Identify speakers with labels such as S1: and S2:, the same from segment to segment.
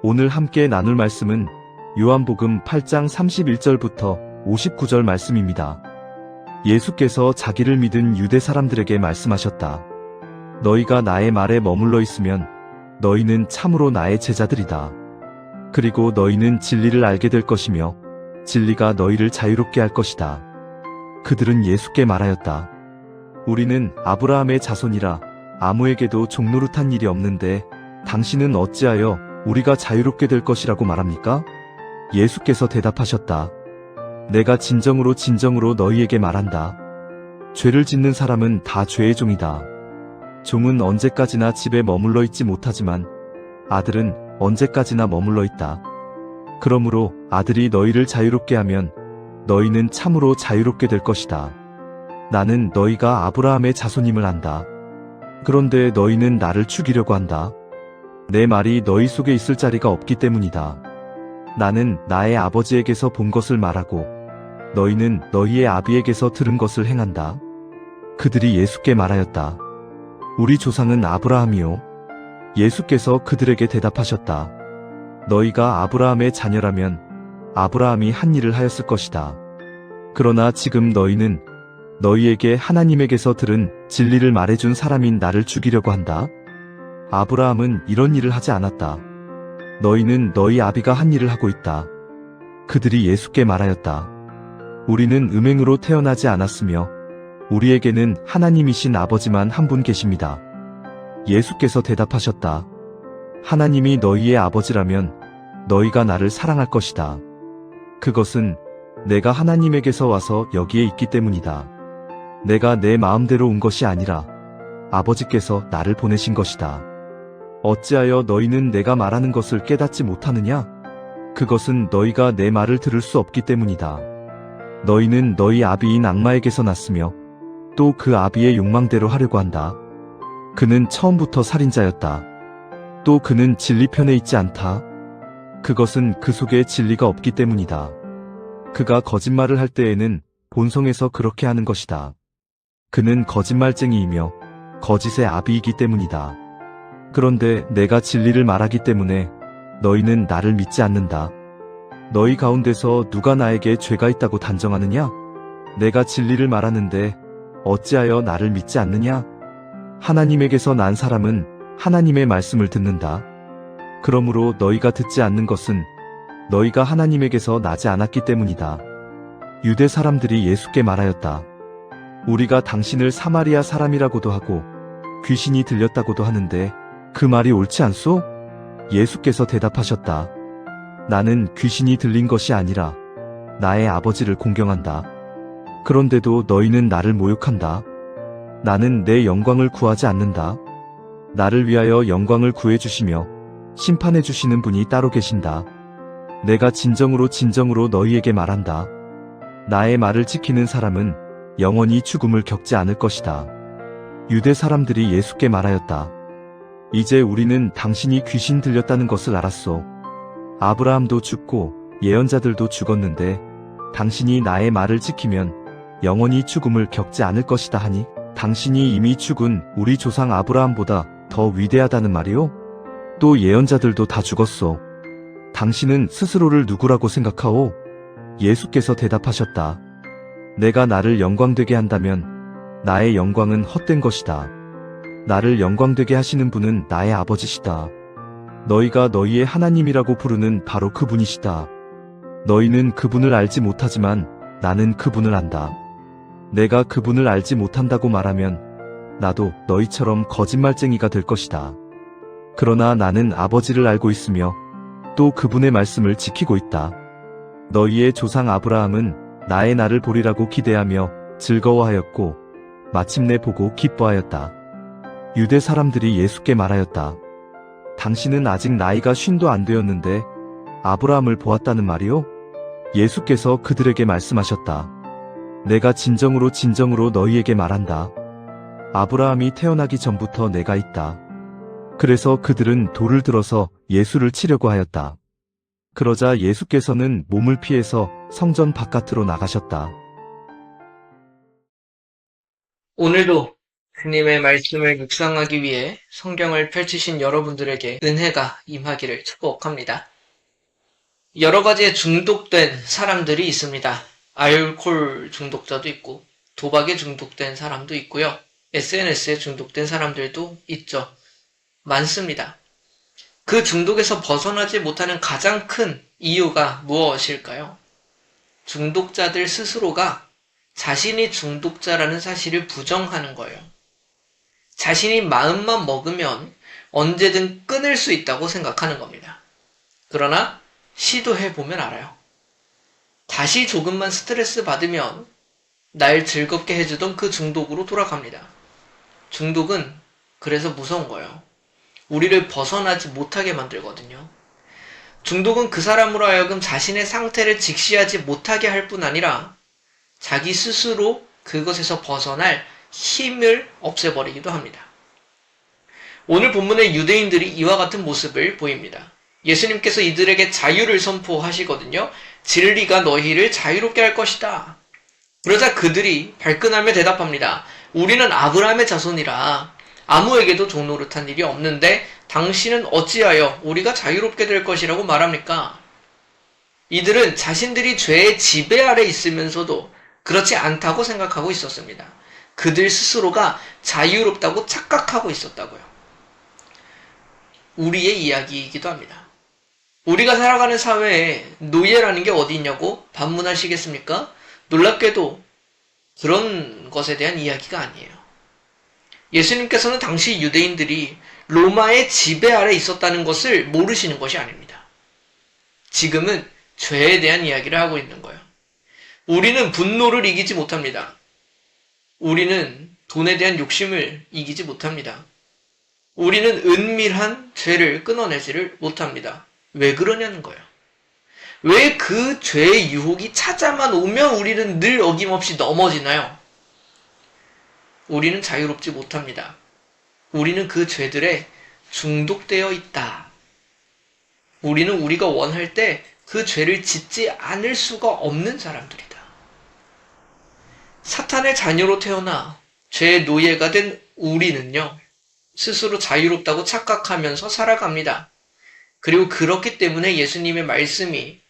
S1: 오늘 함께 나눌 말씀은 요한복음 8장 31절부터 59절 말씀입니다. 예수께서 자기를 믿은 유대 사람들에게 말씀하셨다. 너희가 나의 말에 머물러 있으면 너희는 참으로 나의 제자들이다. 그리고 너희는 진리를 알게 될 것이며 진리가 너희를 자유롭게 할 것이다. 그들은 예수께 말하였다. 우리는 아브라함의 자손이라 아무에게도 종노릇한 일이 없는데 당신은 어찌하여 우리가 자유롭게 될 것이라고 말합니까? 예수께서 대답하셨다. 내가 진정으로 너희에게 말한다. 죄를 짓는 사람은 다 죄의 종이다. 종은 언제까지나 집에 머물러 있지 못하지만 아들은 언제까지나 머물러 있다. 그러므로 아들이 너희를 자유롭게 하면 너희는 참으로 자유롭게 될 것이다. 나는 너희가 아브라함의 자손임을 안다. 그런데 너희는 나를 죽이려고 한다. 내 말이 너희 속에 있을 자리가 없기 때문이다. 나는 나의 아버지에게서 본 것을 말하고 너희는 너희의 아비에게서 들은 것을 행한다. 그들이 예수께 말하였다. 우리 조상은 아브라함이요. 예수께서 그들에게 대답하셨다. 너희가 아브라함의 자녀라면 아브라함이 한 일을 하였을 것이다. 그러나 지금 너희는 너희에게 하나님에게서 들은 진리를 말해준 사람인 나를 죽이려고 한다. 아브라함은 이런 일을 하지 않았다. 너희는 너희 아비가 한 일을 하고 있다. 그들이 예수께 말하였다. 우리는 음행으로 태어나지 않았으며 우리에게는 하나님이신 아버지만 한 분 계십니다. 예수께서 대답하셨다. 하나님이 너희의 아버지라면 너희가 나를 사랑할 것이다. 그것은 내가 하나님에게서 와서 여기에 있기 때문이다. 내가 내 마음대로 온 것이 아니라 아버지께서 나를 보내신 것이다. 어찌하여 너희는 내가 말하는 것을 깨닫지 못하느냐? 그것은 너희가 내 말을 들을 수 없기 때문이다. 너희는 너희 아비인 악마에게서 났으며 또 그 아비의 욕망대로 하려고 한다. 그는 처음부터 살인자였다. 또 그는 진리 편에 있지 않다. 그것은 그 속에 진리가 없기 때문이다. 그가 거짓말을 할 때에는 본성에서 그렇게 하는 것이다. 그는 거짓말쟁이이며 거짓의 아비이기 때문이다. 그런데 내가 진리를 말하기 때문에 너희는 나를 믿지 않는다. 너희 가운데서 누가 나에게 죄가 있다고 단정하느냐? 내가 진리를 말하는데 어찌하여 나를 믿지 않느냐? 하나님에게서 난 사람은 하나님의 말씀을 듣는다. 그러므로 너희가 듣지 않는 것은 너희가 하나님에게서 나지 않았기 때문이다. 유대 사람들이 예수께 말하였다. 우리가 당신을 사마리아 사람이라고도 하고 귀신이 들렸다고도 하는데 그 말이 옳지 않소? 예수께서 대답하셨다. 나는 귀신이 들린 것이 아니라 나의 아버지를 공경한다. 그런데도 너희는 나를 모욕한다. 나는 내 영광을 구하지 않는다. 나를 위하여 영광을 구해주시며 심판해주시는 분이 따로 계신다. 내가 진정으로 너희에게 말한다. 나의 말을 지키는 사람은 영원히 죽음을 겪지 않을 것이다. 유대 사람들이 예수께 말하였다. 이제 우리는 당신이 귀신 들렸다는 것을 알았소. 아브라함도 죽고 예언자들도 죽었는데 당신이 나의 말을 지키면 영원히 죽음을 겪지 않을 것이다 하니 당신이 이미 죽은 우리 조상 아브라함보다 더 위대하다는 말이오? 또 예언자들도 다 죽었소. 당신은 스스로를 누구라고 생각하오? 예수께서 대답하셨다. 내가 나를 영광되게 한다면 나의 영광은 헛된 것이다. 나를 영광되게 하시는 분은 나의 아버지시다. 너희가 너희의 하나님이라고 부르는 바로 그분이시다. 너희는 그분을 알지 못하지만 나는 그분을 안다. 내가 그분을 알지 못한다고 말하면 나도 너희처럼 거짓말쟁이가 될 것이다. 그러나 나는 아버지를 알고 있으며 또 그분의 말씀을 지키고 있다. 너희의 조상 아브라함은 나의 날을 보리라고 기대하며 즐거워하였고 마침내 보고 기뻐하였다. 유대 사람들이 예수께 말하였다. 당신은 아직 나이가 50도 안 되었는데 아브라함을 보았다는 말이오? 예수께서 그들에게 말씀하셨다. 내가 진정으로 너희에게 말한다. 아브라함이 태어나기 전부터 내가 있다. 그래서 그들은 돌을 들어서 예수를 치려고 하였다. 그러자 예수께서는 몸을 피해서 성전 바깥으로 나가셨다.
S2: 오늘도 주님의 말씀을 묵상하기 위해 성경을 펼치신 여러분들에게 은혜가 임하기를 축복합니다. 여러 가지의 중독된 사람들이 있습니다. 알코올 중독자도 있고, 도박에 중독된 사람도 있고요. SNS에 중독된 사람들도 있죠. 많습니다. 그 중독에서 벗어나지 못하는 가장 큰 이유가 무엇일까요? 중독자들 스스로가 자신이 중독자라는 사실을 부정하는 거예요. 자신이 마음만 먹으면 언제든 끊을 수 있다고 생각하는 겁니다. 그러나 시도해보면 알아요. 다시 조금만 스트레스 받으면 날 즐겁게 해주던 그 중독으로 돌아갑니다. 중독은 그래서 무서운 거예요. 우리를 벗어나지 못하게 만들거든요. 중독은 그 사람으로 하여금 자신의 상태를 직시하지 못하게 할 뿐 아니라 자기 스스로 그것에서 벗어날 힘을 없애버리기도 합니다. 오늘 본문의 유대인들이 이와 같은 모습을 보입니다. 예수님께서 이들에게 자유를 선포하시거든요. 진리가 너희를 자유롭게 할 것이다. 그러자 그들이 발끈하며 대답합니다. 우리는 아브라함의 자손이라 아무에게도 종 노릇한 일이 없는데 당신은 어찌하여 우리가 자유롭게 될 것이라고 말합니까? 이들은 자신들이 죄의 지배 아래 있으면서도 그렇지 않다고 생각하고 있었습니다. 그들 스스로가 자유롭다고 착각하고 있었다고요. 우리의 이야기이기도 합니다. 우리가 살아가는 사회에 노예라는 게 어디 있냐고 반문하시겠습니까? 놀랍게도 그런 것에 대한 이야기가 아니에요. 예수님께서는 당시 유대인들이 로마의 지배 아래 있었다는 것을 모르시는 것이 아닙니다. 지금은 죄에 대한 이야기를 하고 있는 거예요. 우리는 분노를 이기지 못합니다. 우리는 돈에 대한 욕심을 이기지 못합니다. 우리는 은밀한 죄를 끊어내지를 못합니다. 왜 그러냐는 거예요. 왜 그 죄의 유혹이 찾아만 오면 우리는 늘 어김없이 넘어지나요? 우리는 자유롭지 못합니다. 우리는 그 죄들에 중독되어 있다. 우리는 우리가 원할 때 그 죄를 짓지 않을 수가 없는 사람들이다. 사탄의 자녀로 태어나 죄의 노예가 된 우리는요, 스스로 자유롭다고 착각하면서 살아갑니다. 그리고 그렇기 때문에 예수님의 말씀이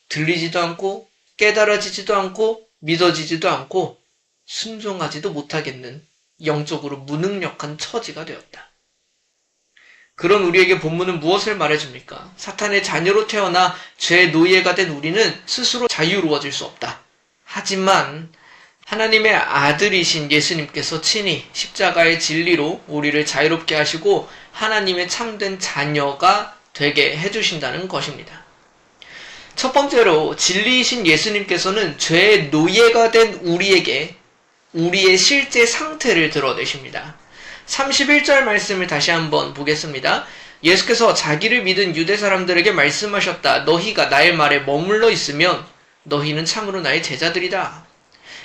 S2: 들리지도 않고 깨달아지지도 않고 믿어지지도 않고 순종하지도 못하겠는 영적으로 무능력한 처지가 되었다. 그런 우리에게 본문은 무엇을 말해줍니까? 사탄의 자녀로 태어나 죄의 노예가 된 우리는 스스로 자유로워질 수 없다. 하지만 하나님의 아들이신 예수님께서 친히 십자가의 진리로 우리를 자유롭게 하시고 하나님의 참된 자녀가 되게 해주신다는 것입니다. 첫 번째로 진리이신 예수님께서는 죄의 노예가 된 우리에게 우리의 실제 상태를 드러내십니다. 31절 말씀을 다시 한번 보겠습니다. 예수께서 자기를 믿은 유대 사람들에게 말씀하셨다. 너희가 나의 말에 머물러 있으면 너희는 참으로 나의 제자들이다.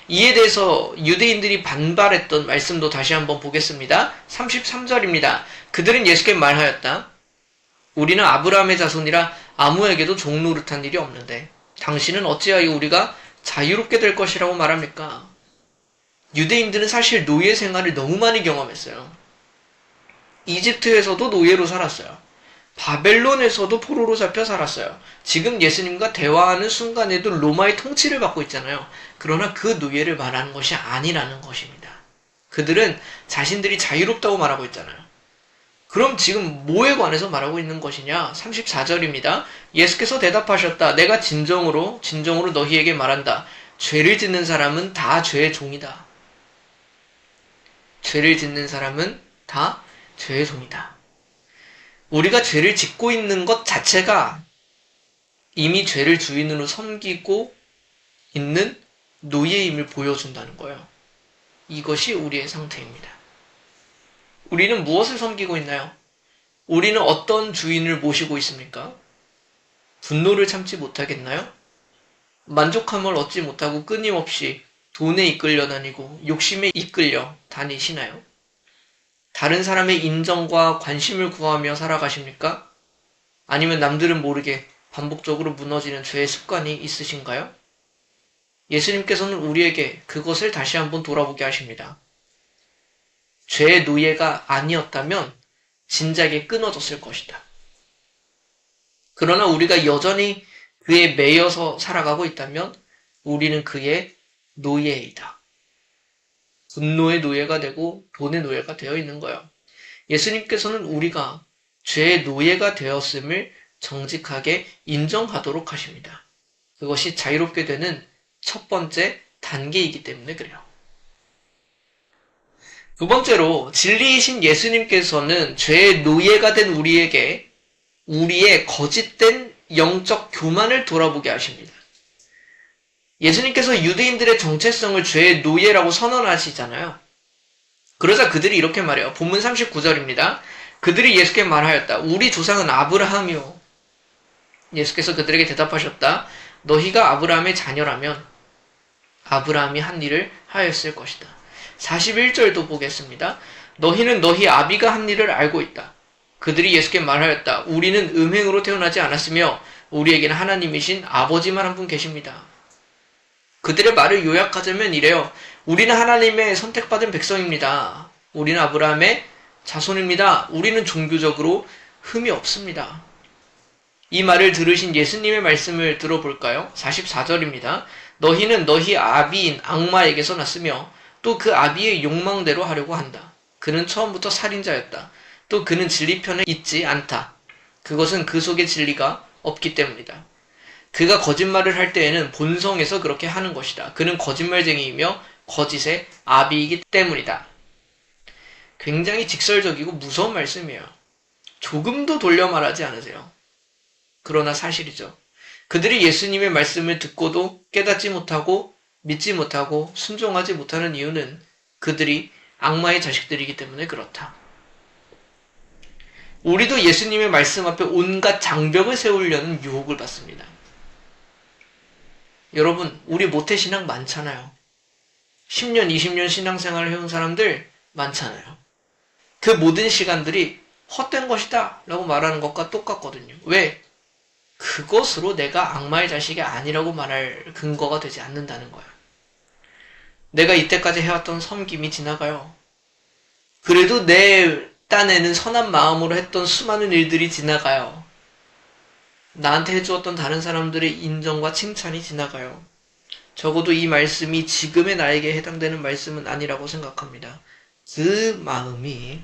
S2: 이에 대해서 유대인들이 반발했던 말씀도 다시 한번 보겠습니다. 33절입니다. 그들은 예수께 말하였다. 우리는 아브라함의 자손이라 아무에게도 종 노릇한 일이 없는데 당신은 어찌하여 우리가 자유롭게 될 것이라고 말합니까? 유대인들은 사실 노예 생활을 너무 많이 경험했어요. 이집트에서도 노예로 살았어요. 바벨론에서도 포로로 잡혀 살았어요. 지금 예수님과 대화하는 순간에도 로마의 통치를 받고 있잖아요. 그러나 그 노예를 말하는 것이 아니라는 것입니다. 그들은 자신들이 자유롭다고 말하고 있잖아요. 그럼 지금 뭐에 관해서 말하고 있는 것이냐? 34절입니다. 예수께서 대답하셨다. 내가 진정으로 너희에게 말한다. 죄를 짓는 사람은 다 죄의 종이다. 죄를 짓는 사람은 다 죄의 종이다. 우리가 죄를 짓고 있는 것 자체가 이미 죄를 주인으로 섬기고 있는 노예임을 보여준다는 거예요. 이것이 우리의 상태입니다. 우리는 무엇을 섬기고 있나요? 우리는 어떤 주인을 모시고 있습니까? 분노를 참지 못하겠나요? 만족함을 얻지 못하고 끊임없이 돈에 이끌려 다니고 욕심에 이끌려 다니시나요? 다른 사람의 인정과 관심을 구하며 살아가십니까? 아니면 남들은 모르게 반복적으로 무너지는 죄의 습관이 있으신가요? 예수님께서는 우리에게 그것을 다시 한번 돌아보게 하십니다. 죄의 노예가 아니었다면 진작에 끊어졌을 것이다. 그러나 우리가 여전히 그에 매여서 살아가고 있다면 우리는 그의 노예이다. 분노의 노예가 되고 돈의 노예가 되어 있는 거예요. 예수님께서는 우리가 죄의 노예가 되었음을 정직하게 인정하도록 하십니다. 그것이 자유롭게 되는 첫 번째 단계이기 때문에 그래요. 두 번째로 진리이신 예수님께서는 죄의 노예가 된 우리에게 우리의 거짓된 영적 교만을 돌아보게 하십니다. 예수님께서 유대인들의 정체성을 죄의 노예라고 선언하시잖아요. 그러자 그들이 이렇게 말해요. 본문 39절입니다. 그들이 예수께 말하였다. 우리 조상은 아브라함이요. 예수께서 그들에게 대답하셨다. 너희가 아브라함의 자녀라면 아브라함이 한 일을 하였을 것이다. 41절도 보겠습니다. 너희는 너희 아비가 한 일을 알고 있다. 그들이 예수께 말하였다. 우리는 음행으로 태어나지 않았으며 우리에게는 하나님이신 아버지만 한 분 계십니다. 그들의 말을 요약하자면 이래요. 우리는 하나님의 선택받은 백성입니다. 우리는 아브라함의 자손입니다. 우리는 종교적으로 흠이 없습니다. 이 말을 들으신 예수님의 말씀을 들어볼까요? 44절입니다. 너희는 너희 아비인 악마에게서 났으며 또 그 아비의 욕망대로 하려고 한다. 그는 처음부터 살인자였다. 또 그는 진리 편에 있지 않다. 그것은 그 속에 진리가 없기 때문이다. 그가 거짓말을 할 때에는 본성에서 그렇게 하는 것이다. 그는 거짓말쟁이이며 거짓의 아비이기 때문이다. 굉장히 직설적이고 무서운 말씀이에요. 조금도 돌려 말하지 않으세요. 그러나 사실이죠. 그들이 예수님의 말씀을 듣고도 깨닫지 못하고 믿지 못하고 순종하지 못하는 이유는 그들이 악마의 자식들이기 때문에 그렇다. 우리도 예수님의 말씀 앞에 온갖 장벽을 세우려는 유혹을 받습니다. 여러분, 우리 모태신앙 많잖아요. 10년, 20년 신앙생활을 해온 사람들 많잖아요. 그 모든 시간들이 헛된 것이다 라고 말하는 것과 똑같거든요. 왜? 그것으로 내가 악마의 자식이 아니라고 말할 근거가 되지 않는다는 거예요. 내가 이때까지 해왔던 섬김이 지나가요. 그래도 내 딴에는 선한 마음으로 했던 수많은 일들이 지나가요. 나한테 해주었던 다른 사람들의 인정과 칭찬이 지나가요. 적어도 이 말씀이 지금의 나에게 해당되는 말씀은 아니라고 생각합니다. 그 마음이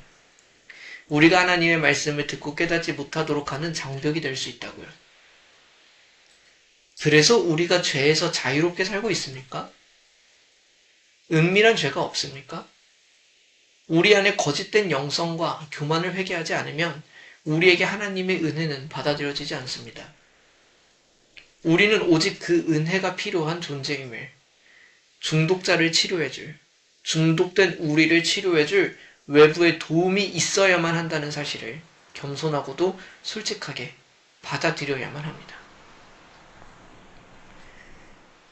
S2: 우리가 하나님의 말씀을 듣고 깨닫지 못하도록 하는 장벽이 될 수 있다고요. 그래서 우리가 죄에서 자유롭게 살고 있습니까? 은밀한 죄가 없습니까? 우리 안에 거짓된 영성과 교만을 회개하지 않으면 우리에게 하나님의 은혜는 받아들여지지 않습니다. 우리는 오직 그 은혜가 필요한 존재임을, 중독자를 치료해줄, 중독된 우리를 치료해줄 외부의 도움이 있어야만 한다는 사실을 겸손하고도 솔직하게 받아들여야만 합니다.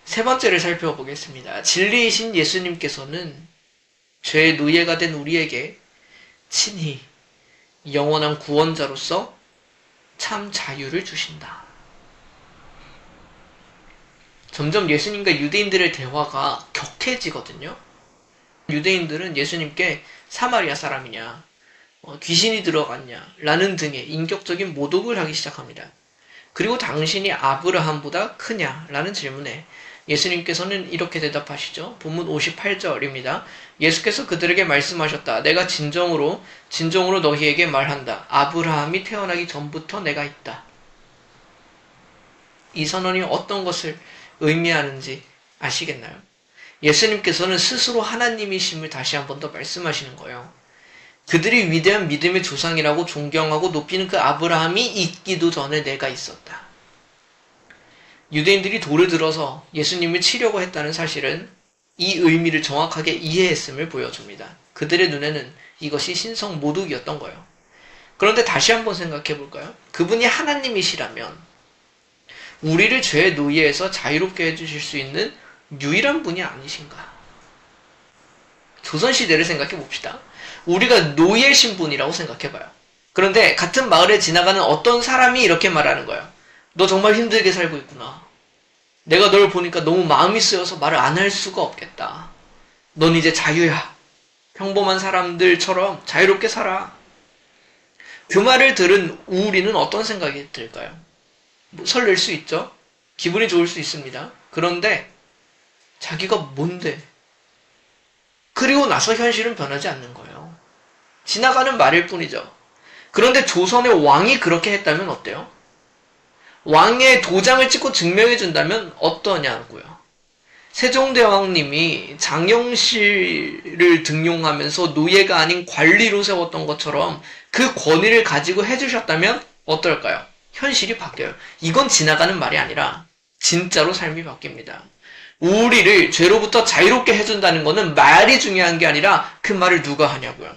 S2: 세 번째를 살펴보겠습니다. 진리이신 예수님께서는 죄의 노예가 된 우리에게 친히 영원한 구원자로서 참 자유를 주신다. 점점 예수님과 유대인들의 대화가 격해지거든요. 유대인들은 예수님께 사마리아 사람이냐, 귀신이 들어갔냐, 라는 등의 인격적인 모독을 하기 시작합니다. 그리고 당신이 아브라함보다 크냐? 라는 질문에 예수님께서는 이렇게 대답하시죠. 본문 58절입니다. 예수께서 그들에게 말씀하셨다. 내가 진정으로 너희에게 말한다. 아브라함이 태어나기 전부터 내가 있다. 이 선언이 어떤 것을 의미하는지 아시겠나요? 예수님께서는 스스로 하나님이심을 다시 한 번 더 말씀하시는 거예요. 그들이 위대한 믿음의 조상이라고 존경하고 높이는 그 아브라함이 있기도 전에 내가 있었다. 유대인들이 돌을 들어서 예수님을 치려고 했다는 사실은 이 의미를 정확하게 이해했음을 보여줍니다. 그들의 눈에는 이것이 신성 모독이었던 거예요. 그런데 다시 한번 생각해 볼까요? 그분이 하나님이시라면 우리를 죄의 노예에서 자유롭게 해주실 수 있는 유일한 분이 아니신가? 조선시대를 생각해 봅시다. 우리가 노예 신분이라고 생각해 봐요. 그런데 같은 마을에 지나가는 어떤 사람이 이렇게 말하는 거예요. 너 정말 힘들게 살고 있구나. 내가 널 보니까 너무 마음이 쓰여서 말을 안 할 수가 없겠다. 넌 이제 자유야. 평범한 사람들처럼 자유롭게 살아. 그 말을 들은 우리는 어떤 생각이 들까요? 설렐 수 있죠? 기분이 좋을 수 있습니다. 그런데 자기가 뭔데? 그리고 나서 현실은 변하지 않는 거예요. 지나가는 말일 뿐이죠. 그런데 조선의 왕이 그렇게 했다면 어때요? 왕의 도장을 찍고 증명해 준다면 어떠냐고요. 세종대왕님이 장영실을 등용하면서 노예가 아닌 관리로 세웠던 것처럼 그 권위를 가지고 해주셨다면 어떨까요? 현실이 바뀌어요. 이건 지나가는 말이 아니라 진짜로 삶이 바뀝니다. 우리를 죄로부터 자유롭게 해준다는 것은 말이 중요한 게 아니라 그 말을 누가 하냐고요.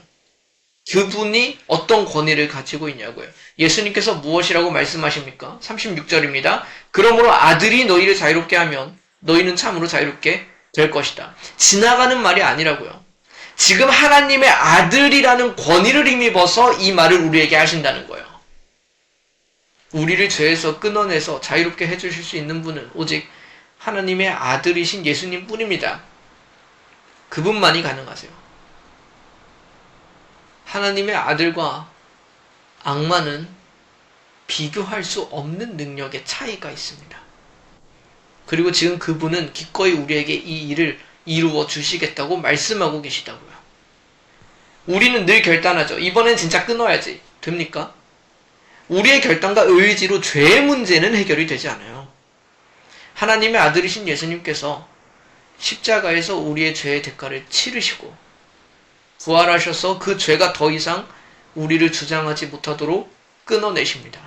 S2: 그분이 어떤 권위를 가지고 있냐고요. 예수님께서 무엇이라고 말씀하십니까? 36절입니다. 그러므로 아들이 너희를 자유롭게 하면 너희는 참으로 자유롭게 될 것이다. 지나가는 말이 아니라고요. 지금 하나님의 아들이라는 권위를 힘입어서 이 말을 우리에게 하신다는 거예요. 우리를 죄에서 끊어내서 자유롭게 해주실 수 있는 분은 오직 하나님의 아들이신 예수님 뿐입니다. 그분만이 가능하세요. 하나님의 아들과 악마는 비교할 수 없는 능력의 차이가 있습니다. 그리고 지금 그분은 기꺼이 우리에게 이 일을 이루어 주시겠다고 말씀하고 계시다고요. 우리는 늘 결단하죠. 이번엔 진짜 끊어야지. 됩니까? 우리의 결단과 의지로 죄의 문제는 해결이 되지 않아요. 하나님의 아들이신 예수님께서 십자가에서 우리의 죄의 대가를 치르시고 부활하셔서 그 죄가 더 이상 우리를 주장하지 못하도록 끊어내십니다.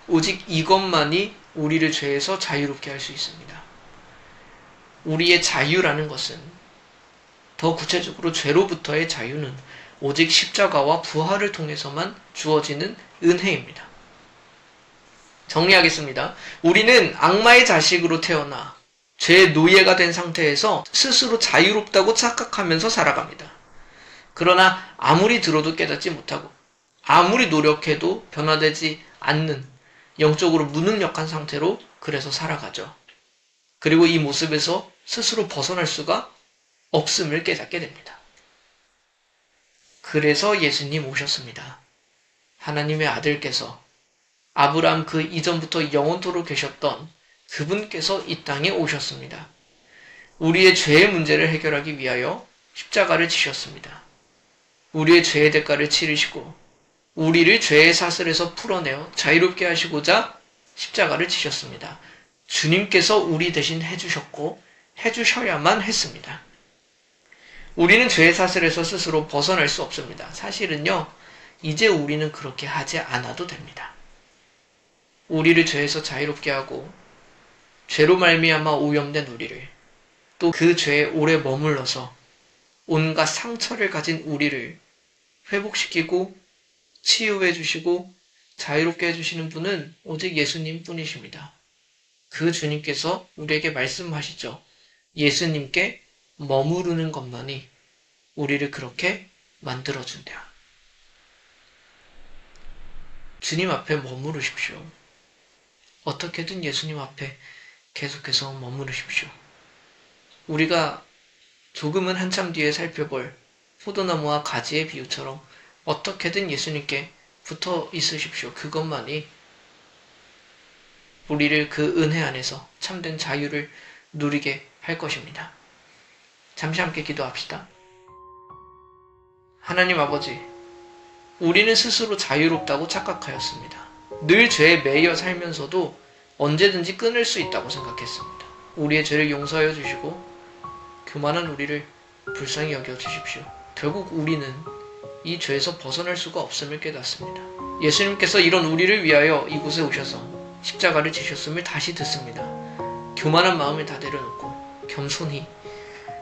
S2: 오직 이것만이 우리를 죄에서 자유롭게 할 수 있습니다. 우리의 자유라는 것은, 더 구체적으로 죄로부터의 자유는 오직 십자가와 부활을 통해서만 주어지는 은혜입니다. 정리하겠습니다. 우리는 악마의 자식으로 태어나 죄의 노예가 된 상태에서 스스로 자유롭다고 착각하면서 살아갑니다. 그러나 아무리 들어도 깨닫지 못하고 아무리 노력해도 변화되지 않는 영적으로 무능력한 상태로 그래서 살아가죠. 그리고 이 모습에서 스스로 벗어날 수가 없음을 깨닫게 됩니다. 그래서 예수님 오셨습니다. 하나님의 아들께서 아브라함 그 이전부터 영원토록 계셨던 그분께서 이 땅에 오셨습니다. 우리의 죄의 문제를 해결하기 위하여 십자가를 지셨습니다. 우리의 죄의 대가를 치르시고 우리를 죄의 사슬에서 풀어내어 자유롭게 하시고자 십자가를 지셨습니다. 주님께서 우리 대신 해주셨고 해주셔야만 했습니다. 우리는 죄의 사슬에서 스스로 벗어날 수 없습니다. 사실은요, 이제 우리는 그렇게 하지 않아도 됩니다. 우리를 죄에서 자유롭게 하고 죄로 말미암아 오염된 우리를, 또 그 죄에 오래 머물러서 온갖 상처를 가진 우리를 회복시키고 치유해 주시고 자유롭게 해주시는 분은 오직 예수님 뿐이십니다. 그 주님께서 우리에게 말씀하시죠. 예수님께 머무르는 것만이 우리를 그렇게 만들어준대요. 주님 앞에 머무르십시오. 어떻게든 예수님 앞에 계속해서 머무르십시오. 우리가 조금은 한참 뒤에 살펴볼 포도나무와 가지의 비유처럼 어떻게든 예수님께 붙어 있으십시오. 그것만이 우리를 그 은혜 안에서 참된 자유를 누리게 할 것입니다. 잠시 함께 기도합시다. 하나님 아버지, 우리는 스스로 자유롭다고 착각하였습니다. 늘 죄에 매여 살면서도 언제든지 끊을 수 있다고 생각했습니다. 우리의 죄를 용서하여 주시고 교만한 우리를 불쌍히 여겨 주십시오. 결국 우리는 이 죄에서 벗어날 수가 없음을 깨닫습니다. 예수님께서 이런 우리를 위하여 이곳에 오셔서 십자가를 지셨음을 다시 듣습니다. 교만한 마음을 다 내려놓고 겸손히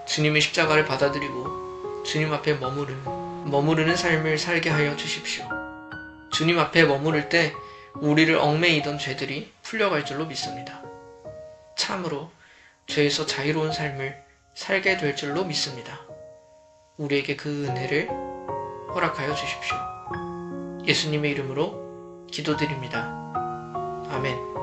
S2: 주님의 십자가를 받아들이고 주님 앞에 머무르는 삶을 살게 하여 주십시오. 주님 앞에 머무를 때 우리를 얽매이던 죄들이 풀려갈 줄로 믿습니다. 참으로 죄에서 자유로운 삶을 살게 될 줄로 믿습니다. 우리에게 그 은혜를 허락하여 주십시오. 예수님의 이름으로 기도드립니다. 아멘.